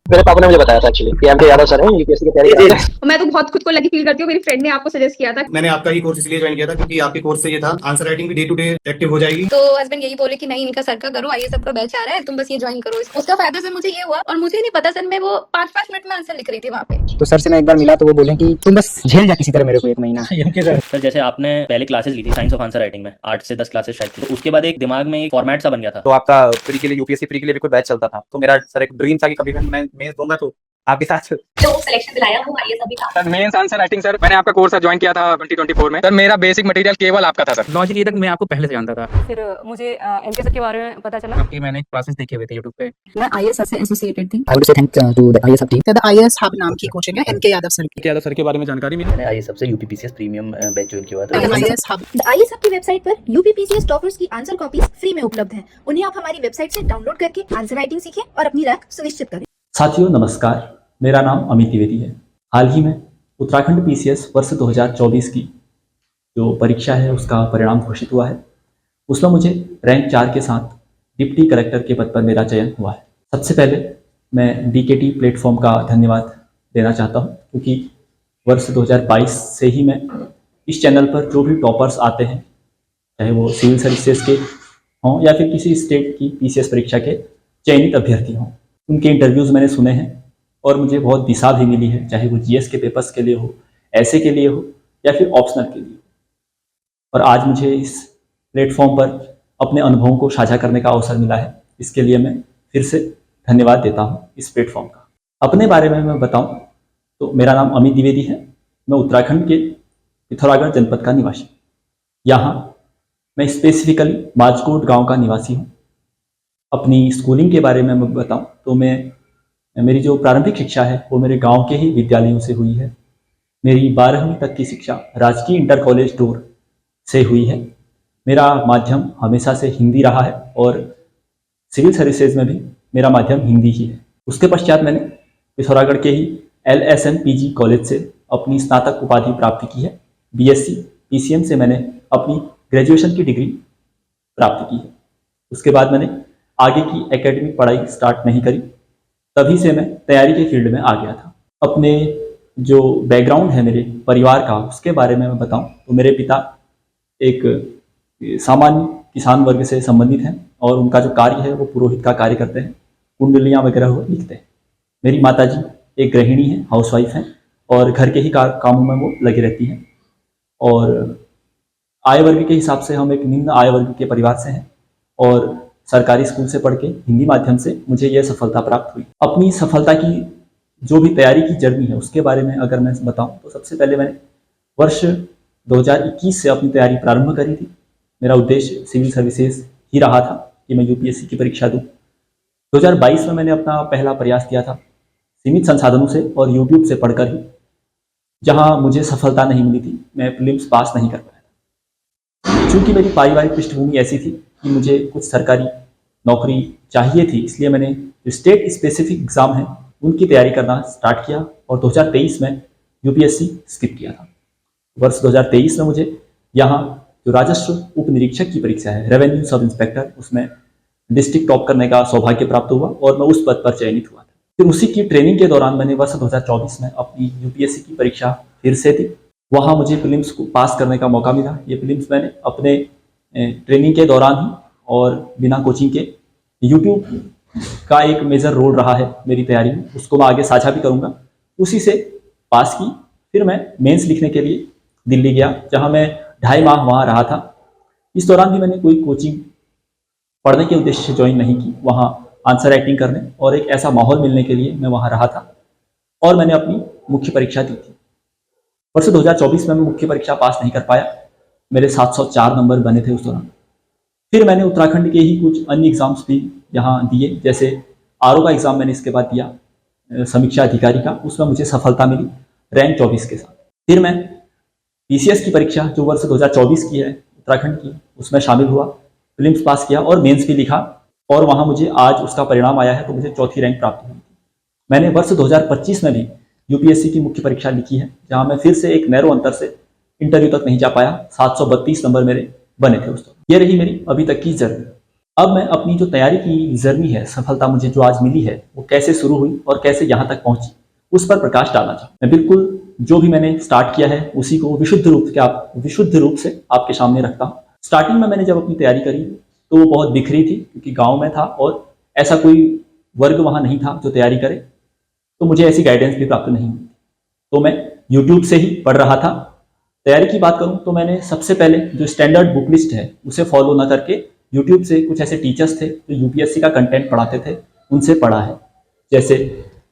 मेरे पापा ने मुझे बताया था एक्चुअली कि एमके यादव सर हैं, यूपीएससी की तैयारी कर रहे हैं। मैं तो बहुत खुद को लकी फील करती हूँ, मेरी फ्रेंड ने आपको सजेस्ट किया था। मैंने आपका ही कोर्स इसलिए ज्वाइन किया था क्योंकि आपके कोर्स से ये था आंसर राइटिंग भी डे टू डे एक्टिव हो जाएगी। तो हस्बैंड यही बोले कि नहीं, इनका सर का करो, आइए सबका बैच आ रहा है, तुम बस ये ज्वाइन करो। उसका फायदा सर मुझे ये हुआ, और मुझे नहीं पता सर, मैं वो 5-5 मिनट में आंसर लिख रही थी वहाँ पे। तो सर से मैं एक बार मिला तो वो बोले कि तुम बस झेल जा किसी तरह मेरे को 1 महीना। सर जैसे आपने पहले क्लासेस ली थी साइंस ऑफ आंसर राइटिंग में, 8 से 10 क्लासेस शायद थी, तो उसके बाद एक दिमाग में एक फॉर्मेट सा बन गया था। तो आपका प्री के लिए, यूपीएससी प्री के लिए भी कोई बैच चलता था, तो मेरा सर एक ड्रीम था कि कभी मैं मेंस दूंगा तो आपके साथ। जो सिलेक्शन दिलाया वो आइए सभी था। Sir mains answer writing sir मैंने आपका कोर्स ज्वाइन किया था 2024 में। सर मेरा बेसिक मटेरियल केवल आपका था सर। लॉजिक ये तक मैं आपको पहले से जानता था, फिर मुझे एमके सर के बारे में पता चला। आपकी मैंने क्लासेस देखे हुए थे यूट्यूब पे। मैं आईएएस सर से एसोसिएटेड थी। I would say thank to the IAS team. The IAS hub नाम की कोचिंग है एमके यादव सर की। यादव सर के बारे में जानकारी मिली। मैंने आईएएस सबसे यूपीपीसीएस प्रीमियम बैच ज्वाइन किया था। IAS hub the IAS hub की वेबसाइट पर यूपीपीसीएस टॉपर्स की आंसर कॉपीज फ्री में उपलब्ध हैं। उन्हें आप हमारी वेबसाइट से डाउनलोड करके आंसर राइटिंग सीखें और अपनी रैंक सुनिश्चित करें। साथियों नमस्कार, मेरा नाम अमित द्विवेदी है। हाल ही में उत्तराखंड पीसीएस वर्ष 2024 की जो परीक्षा है उसका परिणाम घोषित हुआ है। उसमें मुझे रैंक 4 के साथ डिप्टी कलेक्टर के पद पर मेरा चयन हुआ है। सबसे पहले मैं डीकेटी प्लेटफॉर्म का धन्यवाद देना चाहता हूं, क्योंकि वर्ष 2022 से ही मैं इस चैनल पर जो भी टॉपर्स आते हैं, चाहे वो सिविल सर्विसेज के हों या फिर किसी स्टेट की पीसीएस परीक्षा के चयनित अभ्यर्थी हों, उनके इंटरव्यूज़ मैंने सुने हैं और मुझे बहुत दिशा भी मिली है, चाहे वो जीएस के पेपर्स के लिए हो, ऐसे के लिए हो या फिर ऑप्शनल के लिए। और आज मुझे इस प्लेटफॉर्म पर अपने अनुभवों को साझा करने का अवसर मिला है। इसके लिए मैं फिर से धन्यवाद देता हूँ इस प्लेटफॉर्म का। अपने बारे में मैं बताऊँ तो मेरा नाम अमित द्विवेदी है। मैं उत्तराखंड के पिथौरागढ़ जनपद का निवासी हूँ। यहाँ मैं स्पेसिफिकली माजकोट गाँव का निवासी हूँ। अपनी स्कूलिंग के बारे में मैं बताऊँ तो मेरी जो प्रारंभिक शिक्षा है वो मेरे गांव के ही विद्यालयों से हुई है। मेरी 12वीं तक की शिक्षा राजकीय इंटर कॉलेज डोर से हुई है। मेरा माध्यम हमेशा से हिंदी रहा है और सिविल सर्विसेज में भी मेरा माध्यम हिंदी ही है। उसके पश्चात मैंने पिथौरागढ़ के ही LSM-PG कॉलेज से अपनी स्नातक उपाधि प्राप्त की है। BSc PCM से मैंने अपनी ग्रेजुएशन की डिग्री प्राप्त की है। उसके बाद मैंने आगे की एकेडमिक पढ़ाई स्टार्ट नहीं करी, तभी से मैं तैयारी के फील्ड में आ गया था। अपने जो बैकग्राउंड है मेरे परिवार का, उसके बारे में मैं बताऊं तो मेरे पिता एक सामान्य किसान वर्ग से संबंधित हैं और उनका जो कार्य है वो पुरोहित का कार्य करते हैं, कुंडलियाँ वगैरह वो लिखते हैं। मेरी माताजी एक गृहिणी हैं, हाउसवाइफ हैं और घर के ही कामों में वो लगी रहती हैं। और आय वर्ग के हिसाब से हम एक निम्न आय वर्ग के परिवार से हैं और सरकारी स्कूल से पढ़ के हिंदी माध्यम से मुझे यह सफलता प्राप्त हुई। अपनी सफलता की जो भी तैयारी की जर्नी है उसके बारे में अगर मैं बताऊं तो सबसे पहले मैंने वर्ष 2021 से अपनी तैयारी प्रारंभ करी थी। मेरा उद्देश्य सिविल सर्विसेज ही रहा था कि मैं यूपीएससी की परीक्षा दूं। 2022 में मैंने अपना पहला प्रयास किया था सीमित संसाधनों से और यूट्यूब से पढ़कर ही। जहाँ मुझे सफलता नहीं मिली थी, मैं प्रीलिम्स पास नहीं कर पाया था। चूँकि मेरी पारिवारिक पृष्ठभूमि ऐसी थी कि मुझे कुछ सरकारी नौकरी चाहिए थी, इसलिए मैंने जो स्टेट स्पेसिफिक एग्ज़ाम है उनकी तैयारी करना स्टार्ट किया और 2023 में यूपीएससी स्किप किया था। वर्ष 2023 में मुझे यहाँ जो राजस्व उप निरीक्षक की परीक्षा है, रेवेन्यू सब इंस्पेक्टर, उसमें डिस्ट्रिक्ट टॉप करने का सौभाग्य प्राप्त हुआ और मैं उस पद पर चयनित हुआ था। फिर उसी की ट्रेनिंग के दौरान मैंने वर्ष 2024 में अपनी यूपीएससी की परीक्षा फिर से दी। वहाँ मुझे प्रीलिम्स को पास करने का मौका मिला। ये प्रीलिम्स मैंने अपने ट्रेनिंग के दौरान ही और बिना कोचिंग के, यूट्यूब का एक मेजर रोल रहा है मेरी तैयारी में, उसको मैं आगे साझा भी करूँगा। उसी से पास की। फिर मैं मेंस लिखने के लिए दिल्ली गया, जहाँ मैं 2.5 माह वहाँ रहा था। इस दौरान भी मैंने कोई कोचिंग पढ़ने के उद्देश्य से ज्वाइन नहीं की, वहाँ आंसर राइटिंग करने और एक ऐसा माहौल मिलने के लिए मैं वहाँ रहा था और मैंने अपनी मुख्य परीक्षा दी थी। वर्ष 2024 में मैं मुख्य परीक्षा पास नहीं कर पाया, मेरे 704 नंबर बने थे उस दौरान। फिर मैंने उत्तराखंड के ही कुछ अन्य एग्ज़ाम्स भी यहाँ दिए, जैसे आरओ का एग्ज़ाम मैंने इसके बाद दिया, समीक्षा अधिकारी का, उसमें मुझे सफलता मिली रैंक 24 के साथ। फिर मैं पीसीएस की परीक्षा जो वर्ष 2024 की है उत्तराखंड की, उसमें शामिल हुआ, प्रीलिम्स पास किया और मेंस भी लिखा और वहाँ मुझे आज उसका परिणाम आया है तो मुझे 4थी रैंक प्राप्त हुई। मैंने वर्ष 2025 में भी यूपीएससी की मुख्य परीक्षा लिखी है, जहाँ मैं फिर से एक नैरो अंतर से इंटरव्यू तक नहीं जा पाया। 732 नंबर मेरे बने थे उस दौरान। ये रही मेरी अभी तक की जर्नी। अब मैं अपनी जो तैयारी की जर्नी है, सफलता मुझे जो आज मिली है, वो कैसे शुरू हुई और कैसे यहाँ तक पहुंची, उस पर प्रकाश डालना चाहूँ। मैं बिल्कुल जो भी मैंने स्टार्ट किया है उसी को विशुद्ध रूप से आपके सामने रखता हूँ। स्टार्टिंग में मैंने जब अपनी तैयारी करी तो वो बहुत बिखरी थी, क्योंकि गाँव में था और ऐसा कोई वर्ग वहाँ नहीं था जो तैयारी करे, तो मुझे ऐसी गाइडेंस भी प्राप्त नहीं हुई। तो मैं यूट्यूब से ही पढ़ रहा था। तैयारी की बात करूं तो मैंने सबसे पहले जो स्टैंडर्ड बुक लिस्ट है उसे फॉलो ना करके यूट्यूब से कुछ ऐसे टीचर्स थे जो यूपीएससी का कंटेंट पढ़ाते थे, उनसे पढ़ा है। जैसे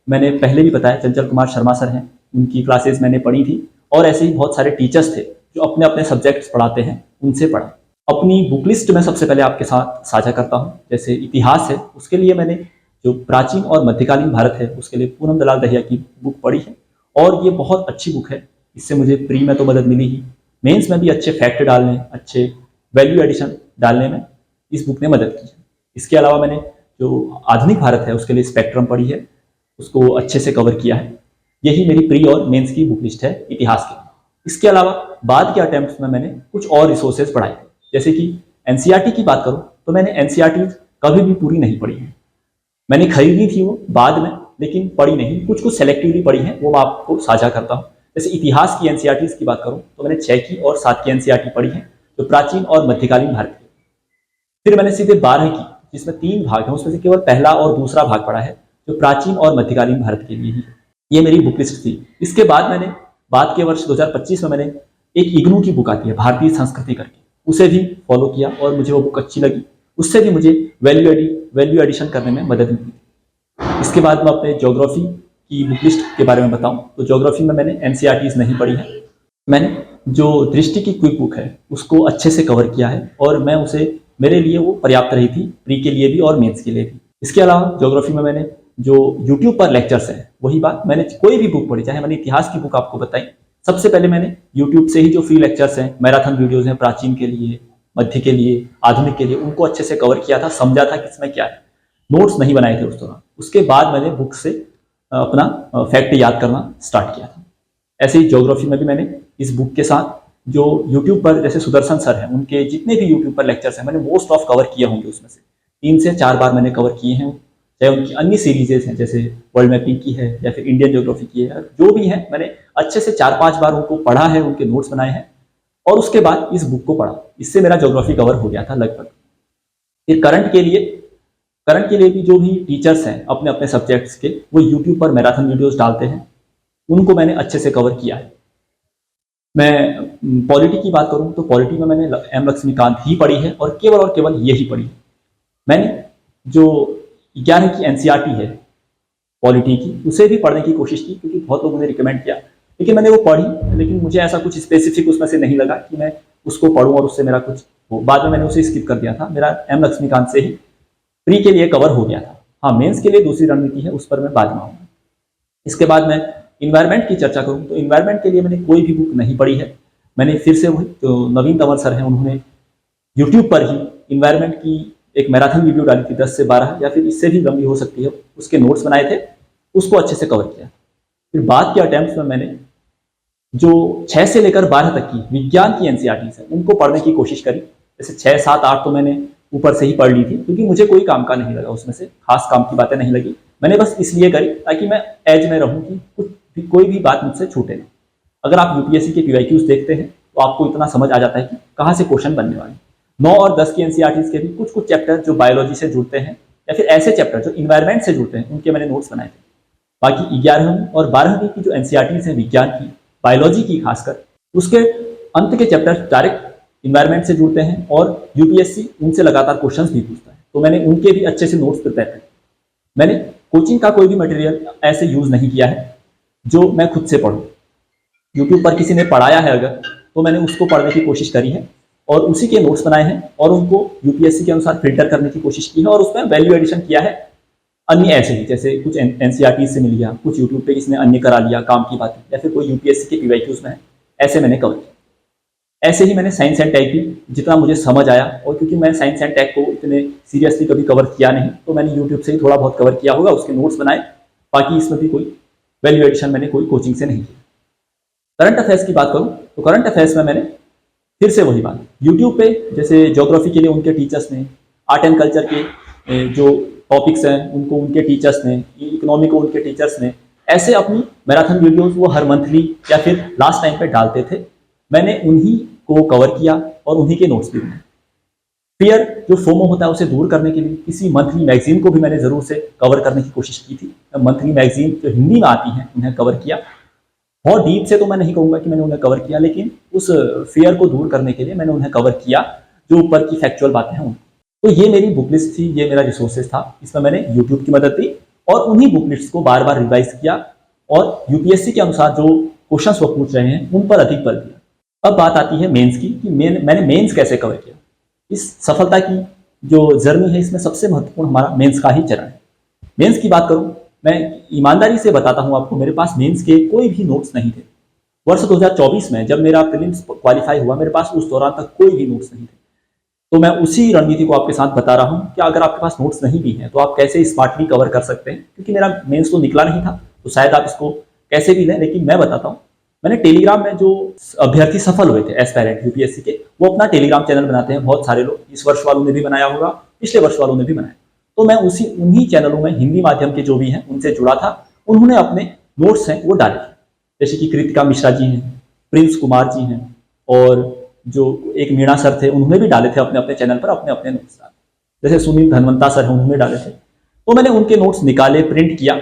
मैंने पहले भी बताया, चंचल कुमार शर्मा सर हैं, उनकी क्लासेस मैंने पढ़ी थी, और ऐसे ही बहुत सारे टीचर्स थे जो अपने अपने सब्जेक्ट्स पढ़ाते हैं, उनसे पढ़ा। अपनी बुक लिस्ट में सबसे पहले आपके साथ साझा करता हूँ। जैसे इतिहास है, उसके लिए मैंने जो प्राचीन और मध्यकालीन भारत है उसके लिए पूनम दलाल दहिया की बुक पढ़ी है, और ये बहुत अच्छी बुक है। इससे मुझे प्री में तो मदद मिली ही, मेंस में भी अच्छे फैक्ट डालने, अच्छे वैल्यू एडिशन डालने में इस बुक ने मदद की है। इसके अलावा मैंने जो आधुनिक भारत है उसके लिए स्पेक्ट्रम पढ़ी है, उसको अच्छे से कवर किया है। यही मेरी प्री और मेंस की बुक लिस्ट है इतिहास की। इसके अलावा बाद के अटेम्प्ट्स में मैंने कुछ और रिसोर्सेज पढ़ाए थे। जैसे कि एनसीईआरटी की बात करूँ तो मैंने एनसीईआरटी कभी भी पूरी नहीं पढ़ी है। मैंने खरीदी थी वो बाद में, लेकिन पढ़ी नहीं, कुछ सेलेक्टिवली पढ़ी है, वो मैं आपको साझा करता हूँ। जैसे इतिहास की एनसीईआरटी की बात करूँ तो मैंने 6 की और 7 की एनसीईआरटी पढ़ी है, जो प्राचीन और मध्यकालीन भारत की। फिर मैंने सीधे 12 की, जिसमें 3 भाग हैं, उसमें से केवल पहला और दूसरा भाग पढ़ा है, जो प्राचीन और मध्यकालीन भारत के लिए ही है। ये मेरी बुक लिस्ट थी। इसके बाद मैंने बाद के वर्ष 2025 में मैंने एक इग्नू की बुक आती है, भारतीय संस्कृति करके, उसे भी फॉलो किया और मुझे वो बुक अच्छी लगी। उससे भी मुझे वैल्यू एडिशन करने में मदद मिली। इसके बाद मैं अपने ज्योग्राफी की बुक लिस्ट के बारे में बताऊं तो ज्योग्राफी में मैंने एनसीईआरटीज नहीं पढ़ी है। मैंने जो दृष्टि की क्विक बुक है उसको अच्छे से कवर किया है, और मैं उसे, मेरे लिए वो पर्याप्त रही थी, प्री के लिए भी और मेंस के लिए भी। इसके अलावा ज्योग्राफी में मैंने जो यूट्यूब पर लेक्चर्स हैं, वही बात, मैंने कोई भी बुक पढ़ी, चाहे मैंने इतिहास की बुक आपको बताई, सबसे पहले मैंने यूट्यूब से ही जो फ्री लेक्चर्स हैं, मैराथन वीडियोज हैं, प्राचीन के लिए, मध्य के लिए, आधुनिक के लिए, उनको अच्छे से कवर किया था, समझा था कि इसमें क्या है। नोट्स नहीं बनाए थे उस दौरान। उसके बाद मैंने बुक से अपना फैक्ट याद करना स्टार्ट किया था। ऐसे ही ज्योग्राफी में भी मैंने इस बुक के साथ जो यूट्यूब पर, जैसे सुदर्शन सर हैं, उनके जितने भी यूट्यूब पर लेक्चर्स हैं मैंने मोस्ट ऑफ कवर किए होंगे, उसमें से 3 से 4 बार मैंने कवर किए हैं। चाहे उनकी अन्य सीरीजेज हैं, जैसे वर्ल्ड मैपिंग की है या फिर इंडियन ज्योग्राफी की है, जो भी है, मैंने अच्छे से 4-5 बार उनको पढ़ा है, उनके नोट्स बनाए हैं, और उसके बाद इस बुक को पढ़ा। इससे मेरा ज्योग्राफी कवर हो गया था लगभग। फिर करंट के लिए भी जो भी टीचर्स हैं अपने अपने सब्जेक्ट्स के, वो यूट्यूब पर मैराथन वीडियोस डालते हैं, उनको मैंने अच्छे से कवर किया है। मैं पॉलिटी की बात करूं तो पॉलिटी में मैंने एम लक्ष्मीकांत ही पढ़ी है, और केवल यही पढ़ी है। मैंने जो 11 की एनसीईआरटी है पॉलिटी की, उसे भी पढ़ने की कोशिश की, क्योंकि बहुत लोगों ने रिकमेंड किया, लेकिन मैंने वो पढ़ी, लेकिन मुझे ऐसा कुछ स्पेसिफिक उसमें से नहीं लगा कि मैं उसको पढ़ूं और उससे मेरा कुछ हो। बाद में मैंने उसे स्किप कर दिया था। मेरा एम लक्ष्मीकांत से ही प्री के लिए कवर हो गया था। हाँ, मेंस के लिए दूसरी रणनीति है, उस पर मैं बाद में आऊँगा। इसके बाद मैं इन्वायरमेंट की चर्चा करूँ तो इन्वायरमेंट के लिए मैंने कोई भी बुक नहीं पढ़ी है। मैंने फिर से वही जो नवीन तंवर सर हैं, उन्होंने यूट्यूब पर ही इन्वायरमेंट की एक मैराथन वीडियो डाली थी, 10 से 12 या फिर इससे भी लंबी हो सकती है, उसके नोट्स बनाए थे, उसको अच्छे से कवर किया। फिर बाद के अटेम्प्ट्स में मैंने जो 6 से लेकर 12 तक की विज्ञान की एनसीईआरटीज है, उनको पढ़ने की कोशिश करी। जैसे 6, 7, 8 तो मैंने ऊपर से ही पढ़ ली थी, क्योंकि मुझे कोई काम का नहीं लगा, उसमें से खास काम की बातें नहीं लगी। मैंने बस इसलिए करी ताकि मैं एज में रहूं कि कोई भी बात मुझसे छूटे नहीं। अगर आप यूपीएससी के पीवाईक्यूज देखते हैं तो आपको इतना समझ आ जाता है कि कहाँ से क्वेश्चन बनने वाले। 9 और 10 की एनसीईआरटीज के भी कुछ चैप्टर जो बायोलॉजी से जुड़ते हैं, या फिर ऐसे चैप्टर जो इन्वायरमेंट से जुड़ते हैं, उनके मैंने नोट्स बनाए थे। बाकी 11वीं और 12वीं की जो एनसीईआरटीज हैं विज्ञान की, बायोलॉजी की खासकर, उसके अंत के चैप्टर डायरेक्ट इन्वायरमेंट से जुड़ते हैं, और यूपीएससी उनसे लगातार क्वेश्चंस भी पूछता है, तो मैंने उनके भी अच्छे से नोट्स प्रिपेयर किए। मैंने कोचिंग का कोई भी मटेरियल ऐसे यूज नहीं किया है जो मैं खुद से पढ़ूं। यूट्यूब पर किसी ने पढ़ाया है अगर, तो मैंने उसको पढ़ने की कोशिश करी है, और उसी के नोट्स बनाए हैं, और उनको यूपीएससी के अनुसार फिल्टर करने की कोशिश की है, और उसमें वैल्यू एडिशन किया है। अन्य ऐसे ही, जैसे कुछ एनसीईआरटी से मिल गया, कुछ यूट्यूब पे किसी ने अन्य करा लिया काम की बातें, या फिर कोई यूपीएससी के पीवाईक्यूज में है, ऐसे मैंने कवर किया। ऐसे ही मैंने साइंस एंड टेक भी जितना मुझे समझ आया, और क्योंकि मैं साइंस एंड टेक को इतने सीरियसली कभी कवर किया नहीं, तो मैंने यूट्यूब से ही थोड़ा बहुत कवर किया होगा, उसके नोट्स बनाए। बाकी इसमें भी कोई वैल्यू एडिशन मैंने कोई कोचिंग से नहीं किया। करंट अफेयर्स की बात करूँ तो करंट अफेयर्स में मैंने फिर से वही बात, यूट्यूब पे जैसे ज्योग्राफी के लिए उनके टीचर्स ने आर्ट एंड कल्चर के जो टॉपिक्स हैं उनको उनके टीचर्स ने, इकोनॉमी को उनके टीचर्स ने, ऐसे अपनी मैराथन वीडियोस वो हर मंथली या फिर लास्ट टाइम पे डालते थे। मैंने उन्हीं को कवर किया और उन्हीं के नोट्स भी बनाए। फियर जो फोमो होता है उसे दूर करने के लिए किसी मंथली मैगजीन को भी मैंने ज़रूर से कवर करने की कोशिश की थी। मंथली मैगजीन जो हिंदी में आती हैं उन्हें कवर किया। बहुत डीप से तो मैं नहीं कहूँगा कि मैंने उन्हें कवर किया, लेकिन उस फियर को दूर करने के लिए मैंने उन्हें कवर किया जो ऊपर की फैक्चुअल बातें हैं उनको। तो ये मेरी बुक लिस्ट थी, ये मेरा रिसोर्सेज था। इसमें मैंने यूट्यूब की मदद ली और उन्हीं बुक लिस्ट को बार बार रिवाइज किया और यूपीएससी के अनुसार जो क्वेश्चंस वो पूछ रहे हैं उन पर अधिक बल दिया। अब बात आती है मेंस की कि मैंने मेंस कैसे कवर किया। इस सफलता की जो जर्नी है इसमें सबसे महत्वपूर्ण हमारा मेंस का ही चरण है। मेंस की बात करूं, मैं ईमानदारी से बताता हूं आपको, मेरे पास मेंस के कोई भी नोट्स नहीं थे। वर्ष 2024 में जब मेरा प्रीलिम्स क्वालिफाई हुआ, मेरे पास उस दौरान तक कोई भी नोट्स नहीं थे। तो मैं उसी रणनीति को आपके साथ बता रहा हूं कि अगर आपके पास नोट्स नहीं भी हैं तो आप कैसे स्मार्टली कवर कर सकते हैं। क्योंकि मेरा मेंस तो निकला नहीं था, तो शायद आप इसको कैसे भी लें, लेकिन मैं बताता हूँ। मैंने टेलीग्राम में जो अभ्यर्थी सफल हुए थे एस्पायरेंट यूपीएससी के, वो अपना टेलीग्राम चैनल बनाते हैं बहुत सारे लोग। इस वर्ष वालों ने भी बनाया होगा, पिछले वर्ष वालों ने भी बनाया। तो मैं उन्हीं चैनलों में हिंदी माध्यम के जो भी हैं उनसे जुड़ा था। उन्होंने अपने नोट्स हैं वो डाले, जैसे कि कृतिका मिश्रा जी हैं, प्रिंस कुमार जी हैं, और जो एक मीणा सर थे उन्होंने भी डाले थे अपने अपने चैनल पर अपने अपने नोट्स डाले। जैसे सुनील धनवंता सर हैं, उन्होंने डाले थे। तो मैंने उनके नोट्स निकाले, प्रिंट किया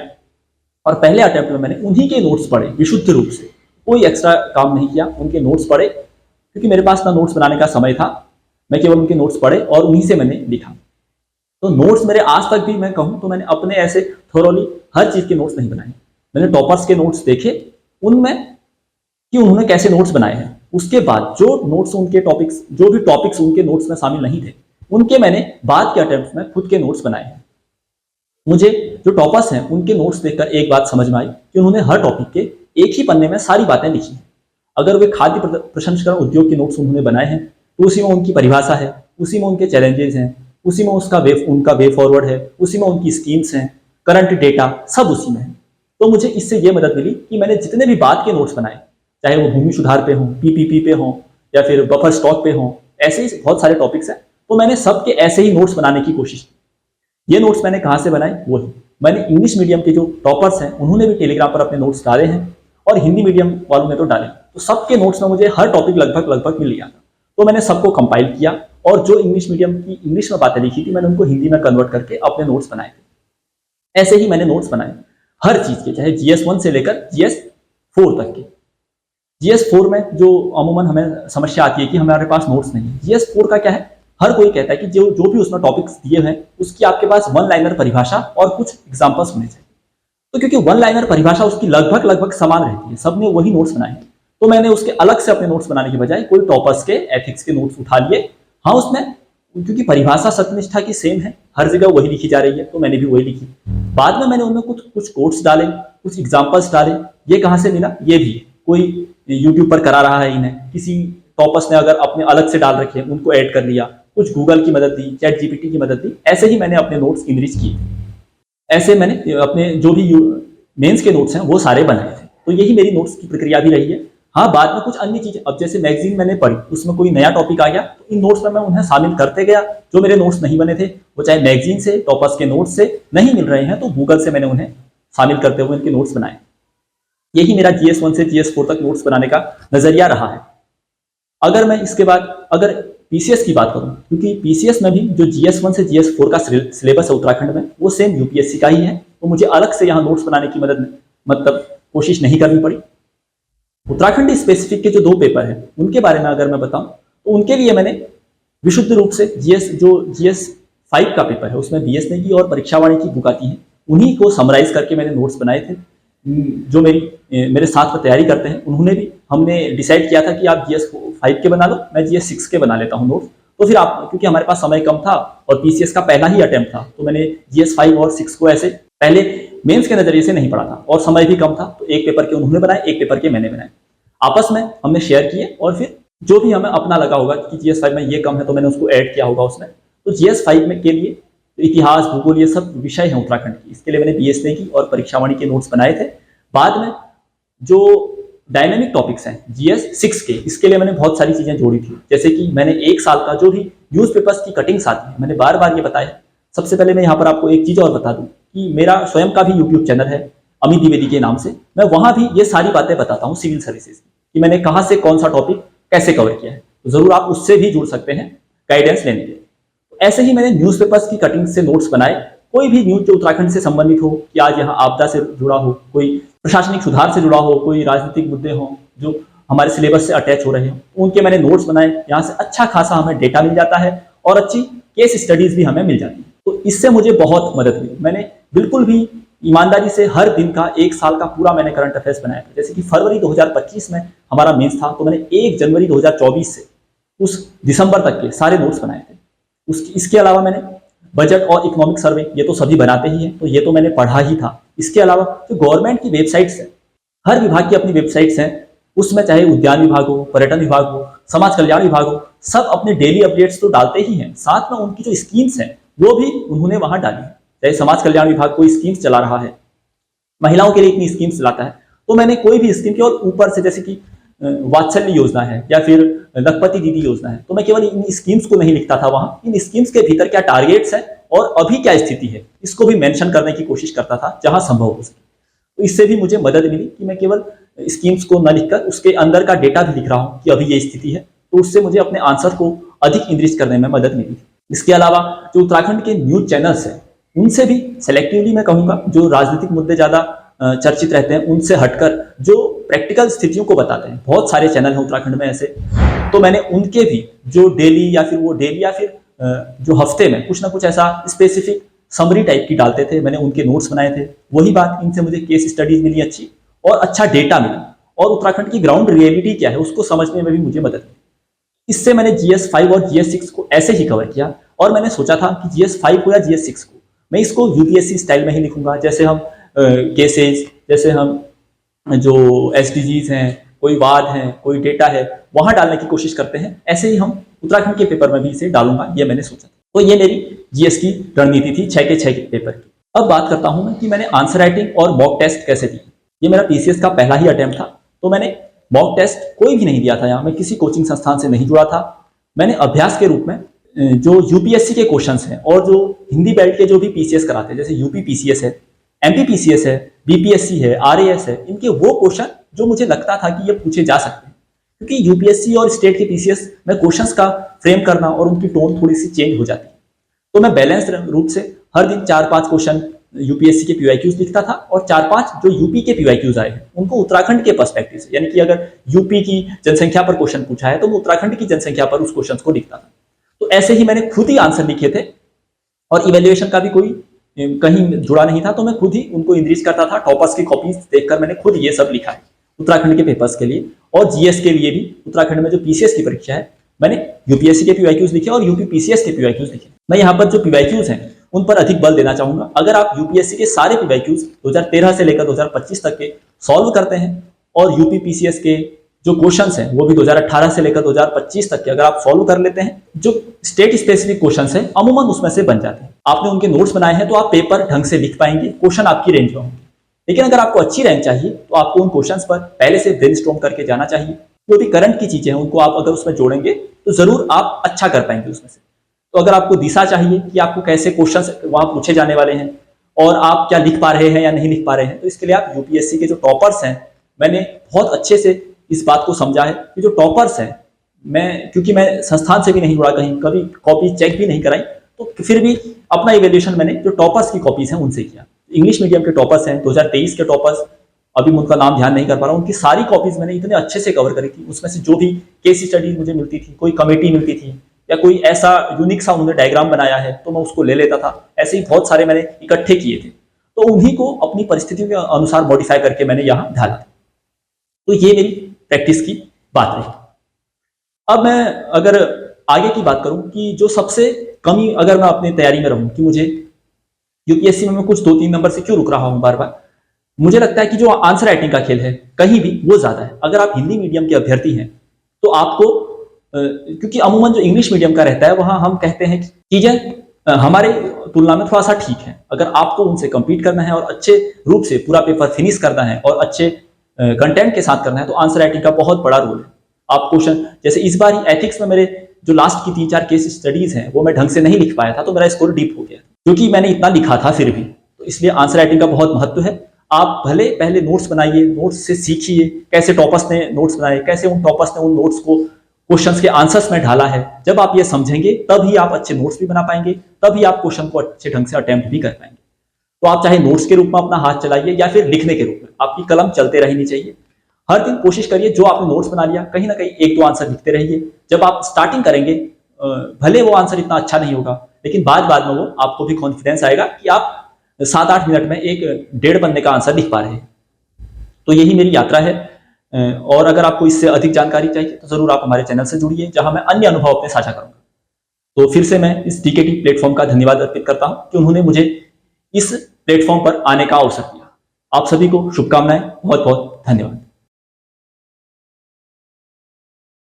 और पहले अटेम्प्ट में मैंने उन्हीं के नोट्स पढ़े विशुद्ध रूप से, कोई एक्स्ट्रा काम नहीं किया। उनके नोट्स पढ़े क्योंकि मेरे पास ना नोट्स बनाने का समय था, मैं केवल उनके नोट्स पढ़े और उन्हीं से मैंने लिखा। तो नोट्स मेरे आज तक भी मैं कहूँ तो मैंने अपने ऐसे थोरोली हर चीज़ के नोट्स नहीं बनाए। मैंने टॉपर्स के नोट्स देखे उनमें कि उन्होंने कैसे नोट्स बनाए हैं। उसके बाद जो नोट्स उनके टॉपिक्स, जो भी टॉपिक्स उनके नोट्स में शामिल नहीं थे, उनके मैंने बाद के अटेम्प्ट में खुद के नोट्स बनाए हैं। मुझे जो टॉपर्स हैं उनके नोट्स देखकर एक बात समझ में आई कि उन्होंने हर टॉपिक के एक ही पन्ने में सारी बातें लिखी हैं। अगर वे खाद्य प्रसंस्करण उद्योग के नोट्स उन्होंने बनाए हैं तो उसी में उनकी परिभाषा है, उसी में उनके चैलेंजेस हैं, उसी में उनका वे फॉरवर्ड है, उसी में उनकी स्कीम्स हैं, करंट डेटा सब उसी में है। तो मुझे इससे ये मदद मिली कि मैंने जितने भी बाद के नोट्स बनाए, चाहे वो भूमि सुधार पे हों, पीपीपी पे हों या फिर बफर स्टॉक पे हों, ऐसे ही बहुत सारे टॉपिक्स हैं, तो मैंने सबके ऐसे ही नोट्स बनाने की कोशिश की। ये नोट्स मैंने कहाँ से बनाए, वही मैंने इंग्लिश मीडियम के जो टॉपर्स हैं उन्होंने भी टेलीग्राम पर अपने नोट्स डाले हैं और हिंदी मीडियम वालों ने तो डाले। तो सबके नोट्स में मुझे हर टॉपिक लगभग मिल गया था। तो मैंने सबको कंपाइल किया और जो इंग्लिश मीडियम की इंग्लिश में बातें लिखी थी मैंने उनको हिंदी में कन्वर्ट करके अपने नोट्स बनाए थे। ऐसे ही मैंने नोट्स बनाए हर चीज़ के, चाहे GS1 से लेकर GS4 तक के। GS4 में जो अमूमन हमें समस्या आती है कि हमारे पास नोट्स नहीं है। GS4 का क्या है, हर कोई कहता है कि जो भी उसमें टॉपिक्स दिए हैं उसकी आपके पास वन लाइनर परिभाषा और कुछ एग्जाम्पल्स होने चाहिए। तो क्योंकि वन लाइनर परिभाषा उसकी लगभग समान रहती है, सबने वही नोट्स बनाए हैं, तो मैंने उसके अलग से अपने नोट्स बनाने के बजाय कोई टॉपर्स के एथिक्स के नोट्स उठा लिए। हाँ, उसमें क्योंकि परिभाषा सत्यनिष्ठा की सेम है, हर जगह वही लिखी जा रही है, तो मैंने भी वही लिखी। बाद में मैंने उनमें कुछ कोट्स डाले, कुछ एग्जाम्पल्स डाले। ये कहाँ से मिला, ये भी कोई यूट्यूब पर करा रहा है इन्हें, किसी टॉपर्स ने अगर अपने अलग से डाल रखे उनको ऐड कर लिया, कुछ गूगल की मदद दी, ChatGPT की मदद दी। ऐसे ही मैंने अपने नोट्स इनरिच किए। ऐसे मैंने अपने जो भी मेंस के नोट्स हैं वो सारे बनाए थे। तो यही मेरी नोट्स की प्रक्रिया भी रही है। हाँ, बाद में कुछ अन्य चीजें, अब जैसे मैगजीन मैंने पढ़ी, उसमें कोई नया टॉपिक आ गया तो इन नोट्स में मैं उन्हें शामिल करते गया। जो मेरे नोट्स नहीं बने थे वो चाहे मैगजीन से, टॉपर्स के नोट्स से नहीं मिल रहे हैं तो गूगल से मैंने उन्हें शामिल करते हुए इनके नोट्स बनाए। यही मेरा GS1 से GS4 तक नोट्स बनाने का नजरिया रहा है। अगर मैं इसके बाद अगर PCS की बात करूं, क्योंकि PCS में भी जो GS1 से GS4 का सिलेबस है उत्तराखंड में वो सेम UPSC का ही है, तो मुझे अलग से यहाँ नोट्स बनाने की मतलब कोशिश नहीं करनी पड़ी। उत्तराखंड स्पेसिफिक के जो 2 पेपर हैं उनके बारे में अगर मैं बताऊं तो उनके लिए मैंने विशुद्ध रूप से GS5 का पेपर है उसमें BS की और परीक्षावाणी की बुक आती है, उन्हीं को समराइज करके मैंने नोट्स बनाए थे। जो मेरे साथ में तैयारी करते हैं उन्होंने भी, हमने डिसाइड किया था कि आप GS5 के बना लो, मैं GS6 के बना लेता हूँ नोट्स। तो फिर आप, क्योंकि हमारे पास समय कम था और PCS का पहला ही अटेम्प्ट था, तो मैंने GS5 और 6 को ऐसे पहले मेंस के नजरिए से नहीं पढ़ा था और समय भी कम था, तो एक पेपर के उन्होंने बनाए, एक पेपर के मैंने बनाए। आपस में हमने शेयर किए और फिर जो भी हमें अपना लगा होगा कि GS5 में ये कम है तो मैंने उसको ऐड किया होगा उसमें। तो GS5 में के लिए इतिहास, भूगोल, ये सब विषय हैं उत्तराखंड की, इसके लिए मैंने BS की और परीक्षावाणी के नोट्स बनाए थे। बाद में जो डायनेमिक टॉपिक्स हैं GS 6 के, इसके लिए मैंने बहुत सारी चीजें जोड़ी थी। जैसे कि मैंने एक साल का जो भी न्यूज़पेपर्स की कटिंग्स आती है, मैंने बार बार ये बताया। सबसे पहले मैं यहाँ पर आपको एक चीज और बता दूं कि मेरा स्वयं का भी यूट्यूब चैनल है अमित द्विवेदी के नाम से। मैं वहां भी ये सारी बातें बताता हूँ सिविल सर्विसेज की, कि मैंने कहाँ से कौन सा टॉपिक कैसे कवर किया है। तो जरूर आप उससे भी जुड़ सकते हैं गाइडेंस लेने के लिए। ऐसे ही मैंने न्यूज़पेपर्स की कटिंग से नोट्स बनाए। कोई भी न्यूज जो उत्तराखंड से संबंधित हो, कि आज यहाँ आपदा से जुड़ा हो, कोई प्रशासनिक सुधार से जुड़ा हो, कोई राजनीतिक मुद्दे हो जो हमारे सिलेबस से अटैच हो रहे हो, उनके मैंने नोट्स बनाए। यहाँ से अच्छा खासा हमें डेटा मिल जाता है और अच्छी केस स्टडीज भी हमें मिल जाती है। तो इससे मुझे बहुत मदद मिली। मैंने बिल्कुल भी ईमानदारी से हर दिन का एक साल का पूरा मैंने करंट अफेयर्स बनाया था। जैसे कि फरवरी 2025 में हमारा मेंस था, तो मैंने 1 जनवरी 2024 से उस दिसंबर तक के सारे नोट्स बनाए थे। इसके अलावा मैंने बजट और इकोनॉमिक सर्वे, ये तो सभी बनाते ही हैं, तो ये तो मैंने पढ़ा ही था। इसके अलावा जो गवर्नमेंट की वेबसाइट्स हैं, हर विभाग की अपनी वेबसाइट्स हैं, उसमें चाहे उद्यान विभाग हो, पर्यटन विभाग हो, समाज कल्याण विभाग हो, सब अपने डेली अपडेट्स तो डालते ही हैं। साथ में उनकी जो स्कीम्स हैं वो भी उन्होंने वहां डाली है। चाहे समाज कल्याण विभाग कोई स्कीम्स चला रहा है, महिलाओं के लिए इतनी स्कीम्स चलाता है, तो मैंने कोई भी स्कीम की, और ऊपर से जैसे कि वात्सल्य योजना है या फिर लखपति दीदी योजना है, तो मैं केवल इन स्कीम्स को नहीं लिखता था वहां, इन स्कीम्स के भीतर क्या टारगेट्स हैं और अभी क्या स्थिति है, इसको भी मेंशन करने की कोशिश करता था जहां संभव हो सके। तो इससे भी मुझे मदद मिली कि मैं केवल स्कीम्स को न लिखकर उसके अंदर का डेटा भी लिख रहा हूं कि अभी ये स्थिति है, तो उससे मुझे अपने आंसर को अधिक इंद्रिज करने में मदद मिली। इसके अलावा जो उत्तराखंड के न्यूज चैनल्स हैं, उनसे भी सेलेक्टिवली मैं कहूंगा, जो राजनीतिक मुद्दे ज्यादा चर्चित रहते हैं उनसे हटकर जो प्रैक्टिकल स्थितियों को बताते हैं, बहुत सारे चैनल हैं उत्तराखंड में ऐसे, तो मैंने उनके भी जो डेली या फिर जो हफ्ते में कुछ ना कुछ ऐसा स्पेसिफिक समरी टाइप की डालते थे, मैंने उनके नोट्स बनाए थे। वही बात, इनसे मुझे केस स्टडीज मिली अच्छी और अच्छा डेटा मिला, और उत्तराखंड की ग्राउंड रियलिटी क्या है उसको समझने में भी मुझे मदद मिली। इससे मैंने GS 5 और GS 6 को ऐसे ही कवर किया, और मैंने सोचा था कि GS 5 को या GS 6 को मैं इसको UPSC स्टाइल में ही लिखूंगा, जैसे हम केसेज, जैसे हम जो SDGs हैं, कोई वाद हैं, कोई डेटा है, वहां डालने की कोशिश करते हैं, ऐसे ही हम उत्तराखंड के पेपर में भी इसे डालूंगा, ये मैंने सोचा। तो ये मेरी GS की रणनीति थी 6 के 6 के पेपर की। अब बात करता हूं मैं कि मैंने आंसर राइटिंग और मॉक टेस्ट कैसे दिए। ये मेरा PCS का पहला ही अटेम्प्ट था, तो मैंने मॉक टेस्ट कोई भी नहीं दिया था। यहाँ मैं किसी कोचिंग संस्थान से नहीं जुड़ा था। मैंने अभ्यास के रूप में जो UPSC के क्वेश्चंस हैं और जो हिंदी बेल्ट के जो भी PCS कराते हैं, जैसे UP PCS है, MP PCS है, BPSC है, RAS है, इनके वो क्वेश्चन जो मुझे लगता था कि ये पूछे जा सकते हैं, क्योंकि UPSC और स्टेट के PCS में क्वेश्चंस का फ्रेम करना और उनकी टोन थोड़ी सी चेंज हो जाती है। तो मैं बैलेंस्ड रूप से हर दिन 4-5 क्वेश्चन UPSC के PYQs लिखता था, और 4-5 जो UP के PYQs आए हैं उनको उत्तराखंड के पर्सपेक्टिव से, यानी कि अगर UP की जनसंख्या पर क्वेश्चन पूछा है तो मैं उत्तराखंड की जनसंख्या पर उस क्वेश्चन को लिखता था। तो ऐसे ही मैंने खुद ही आंसर लिखे थे, और इवेल्युएशन का भी कोई कहीं जुड़ा नहीं था, तो मैं खुद ही उनको इंद्रिज करता था। टॉपर्स की कॉपीज देखकर मैंने खुद ये सब लिखा है उत्तराखंड के पेपर्स के लिए, और GS के लिए भी। उत्तराखंड में जो PCS की परीक्षा है, मैंने UPSC के PYQs लिखे और UP PCS के PYQs लिखे। मैं यहाँ पर जो PYQs हैं उन पर अधिक बल देना चाहूंगा। अगर आप UPSC के सारे PYQs 2013 से लेकर 2025 तक के सॉल्व करते हैं, और UP PCS के जो क्वेश्चंस हैं वो भी 2018 से लेकर 2025 तक के अगर आप सॉल्व कर लेते हैं, जो स्टेट स्पेसिफिक क्वेश्चंस हैं अमूमन उसमें से बन जाते हैं। आपने उनके नोट्स बनाए हैं तो आप पेपर ढंग से लिख पाएंगे, क्वेश्चन आपकी रेंज में होंगे। लेकिन अगर आपको अच्छी रैंक चाहिए तो आपको उन क्वेश्चंस पर पहले से ब्रेनस्टॉर्म करके जाना चाहिए। जो भी करंट की चीजें हैं उनको आप अगर उसमें जोड़ेंगे तो जरूर आप अच्छा कर पाएंगे उसमें से। तो अगर आपको दिशा चाहिए कि आपको कैसे क्वेश्चंस वहां पूछे जाने वाले हैं और आप क्या लिख पा रहे हैं या नहीं लिख पा रहे हैं, तो इसके लिए आप UPSC के जो टॉपर्स हैं, मैंने बहुत अच्छे से इस बात को समझा है कि जो टॉपर्स हैं, क्योंकि मैं संस्थान से भी नहीं जुड़ा, कहीं कभी कॉपी चेक भी नहीं कराई, तो फिर भी अपना इवेल्युएशन मैंने जो टॉपर्स की कॉपीज हैं उनसे किया। इंग्लिश मीडियम के टॉपर्स हैं 2023 के टॉपर्स, अभी मैं उनका नाम ध्यान नहीं कर पा रहा हूँ, उनकी सारी कॉपीज मैंने इतने अच्छे से कवर करी थी। उसमें से जो भी केस स्टडीज मुझे मिलती थी, कोई कमेटी मिलती थी या कोई ऐसा यूनिक सा उन्होंने डायग्राम बनाया है तो मैं उसको ले लेता था। ऐसे ही बहुत सारे मैंने इकट्ठे किए थे, तो उन्हीं को अपनी परिस्थितियों के अनुसार मॉडिफाई करके मैंने यहाँ ढाला। तो ये मेरी प्रैक्टिस की बात रही। अब मैं अगर आगे की बात करूं कि जो सबसे कमी अगर मैं अपनी तैयारी में रहूं कि मुझे UPSC में मैं कुछ 2-3 नंबर से क्यों रुक रहा हूं बार बार, मुझे लगता है कि जो आंसर राइटिंग का खेल है कहीं भी वो ज्यादा है। अगर आप हिंदी मीडियम के अभ्यर्थी हैं तो आपको क्योंकि अमूमन जो इंग्लिश मीडियम का रहता है वहां हम कहते हैं कि चीजें हमारे तुलना में थोड़ा सा ठीक है। अगर आपको उनसे कम्पीट करना है और अच्छे रूप से पूरा पेपर फिनिश करना है और अच्छे कंटेंट के साथ करना है तो आंसर राइटिंग का बहुत बड़ा रोल है। आप क्वेश्चन, जैसे इस बार ही एथिक्स में मेरे जो लास्ट की 3-4 केस स्टडीज हैं वो मैं ढंग से नहीं लिख पाया था, तो मेरा स्कोर डीप हो गया, क्योंकि मैंने इतना लिखा था फिर भी। तो इसलिए आंसर राइटिंग का बहुत महत्व है। आप भले पहले नोट्स बनाइए, नोट्स से सीखिए कैसे टॉपर्स ने नोट्स बनाए, कैसे उन टॉपर्स ने उन नोट्स को क्वेश्चंस के आंसर्स में ढाला है। जब आप ये समझेंगे तभी आप अच्छे नोट्स भी बना पाएंगे, तभी आप क्वेश्चन को अच्छे ढंग से अटेम्प्ट भी कर पाएंगे। तो आप चाहे नोट्स के रूप में अपना हाथ चलाइए या फिर लिखने के रूप में, आपकी कलम चलते रहनी चाहिए। हर दिन कोशिश करिए, जो आपने नोट्स बना लिया कहीं ना कहीं 1-2 आंसर लिखते रहिए। जब आप स्टार्टिंग करेंगे भले वो आंसर इतना अच्छा नहीं होगा, लेकिन बाद में वो आपको भी कॉन्फिडेंस आएगा कि आप 7-8 मिनट में एक 1.5 पन्ने का आंसर लिख पा रहे हैं। तो यही मेरी यात्रा है। और अगर आपको इससे अधिक जानकारी चाहिए तो जरूर आप हमारे चैनल से जुड़िए, जहां मैं अन्य अनुभव अपने साझा करूंगा। तो फिर से मैं इस टीकेटी प्लेटफॉर्म का धन्यवाद अर्पित करता हूं कि उन्होंने मुझे इस प्लेटफॉर्म पर आने का अवसर दिया। आप सभी को शुभकामनाएं, बहुत बहुत धन्यवाद।